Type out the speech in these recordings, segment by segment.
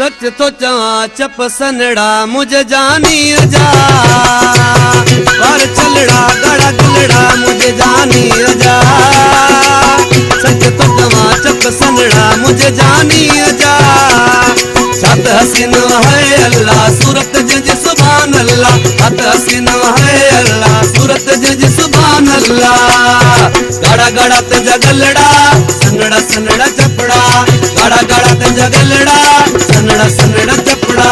सच तो चवा चप सनड़ा मुझे जानी जा, पर चलड़ा गड़ा गलड़ा मुझे जानी जा। सच तो चवा चप सनड़ा मुझे जानी जा। छत हसीन है अल्लाह सूरत जज सुभान अल्लाह, छत हसीन है अल्लाह सूरत जज सुभान अल्लाह। गड़ा गड़ा ते जगलड़ा सनड़ा सनड़ा चपड़ा, गड़ा गड़ा ते जगलड़ा सनड़ा सनड़ा चपड़ा।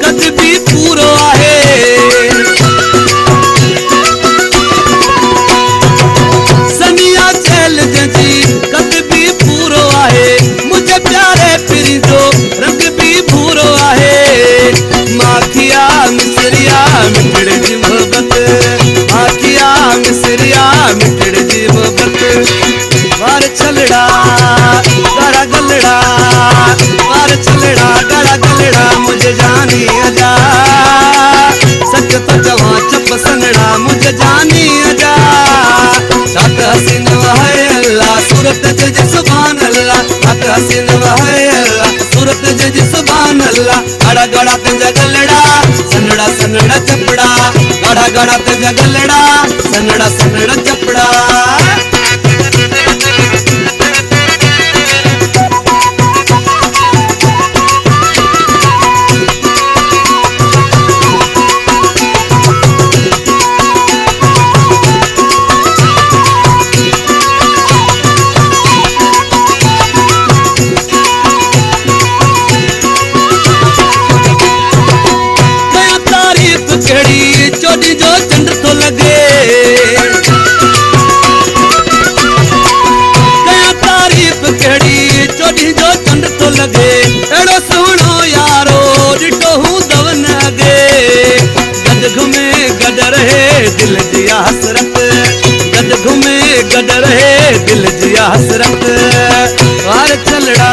कद भी पूरो आहे सनिया चैल जजी कद भी पूरो आहे। मुझे प्यारे पिरी जो रंग भी भूरो आहे। माखिया मिसरिया मिठड़ जी मोहब्बत, माखिया मिसरिया मिठड़ जी मोहब्बत। वार छलड़ा गड़ा गलड़ा, वार छलड़ा गड़ा गलड़ा मुझे जानी जा। सच तो जवा चप सनड़ा मुझे जानी जा। छत हसीन है अल्लाह सूरत जज सुभान अल्लाह, छत हसीन है अल्लाह सूरत जज सुभान अल्लाह। गड़ा गड़ा ते जगलड़ा सनड़ा सनड़ा चपड़ा, गड़ा गड़ा ते जगलड़ा सनड़ा सनड़ा चपड़ा। चोरी जो चंड तो लगे कया तारीफ केड़ी, चोरी जो चंड तो लगे। एड़ो सुनो यारो डिटो हूँ दवन अगे। गद घुमे गद रहे दिल जिया हसरत, गद घुमे गद रहे दिल जिया हसरत। वार चलड़ा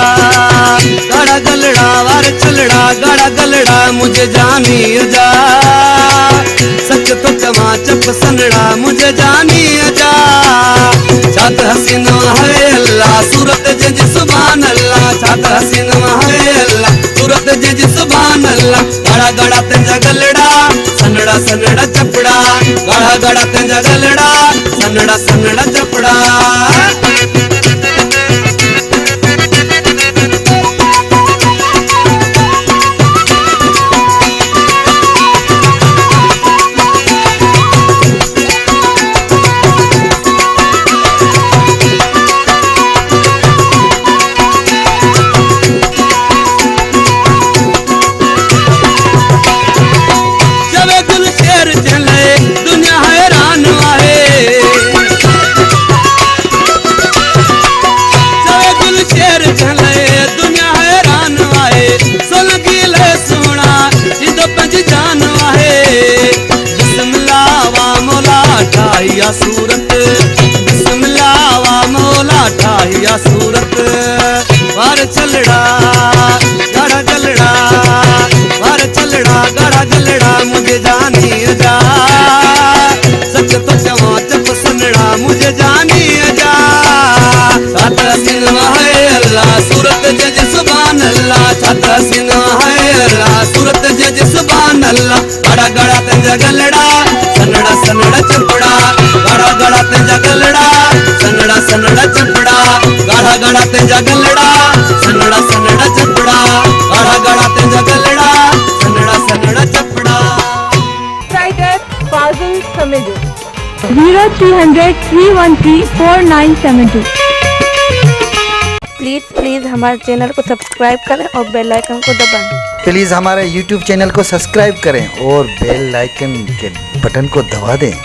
गड़ा गलड़ा, वार चलड़ा गड़ा गलड़ा मुझे जानी जा। सच तो चवा चप सनड़ा मुझे जानी जा। छत हसीन है अल्लाह सूरत जज सुभान अल्लाह, छत हसीन है अल्लाह सूरत जज सुभान अल्लाह। गड़ा गड़ा ते जगलड़ा सनड़ा सनड़ा चपड़ा, गड़ा गड़ा ते जगलड़ा सनड़ा सनड़ा चपड़ा। दुनिया हैरान आहे गुल शेर चले, दुनिया हैरान आहे। सोलगी ले सोना जिदो पंज जान आहे। बिस्मिल्लाह वा मौला ठाहिया सूरत, बिस्मिल्लाह वा मौला ठाहिया सूरत। वार चलड़ा गड़ा गलड़ा, वार चलड़ा गड़ा गलड़ा मुझे जानी जा। सच तो चवा चप सनड़ा मुझे जानी जा। छत हसीन है अल्लाह सूरत जज सुभान अल्लाह, छत हसीन है अल्लाह सूरत जज सुभान अल्लाह। गड़ा गड़ा ते जगलड़ा सनड़ा सनड़ा चपड़ा, गड़ा गड़ा ते जगलड़ा सनड़ा सनड़ा चपड़ा, गड़ा गड़ा ते जगलड़ा सनड़ा सनड़ा चपड़ा, गड़ा गड़ा ते जगलड़ा सनड़ा सनड़ा चपड़ा। Fazil Samedo 0300 313 4972। प्लीज़ हमारे चैनल को सब्सक्राइब करें और बेल आइकन को दबाएं। प्लीज़ हमारे YouTube चैनल को सब्सक्राइब करें और बेल आइकन के बटन को दबा दें।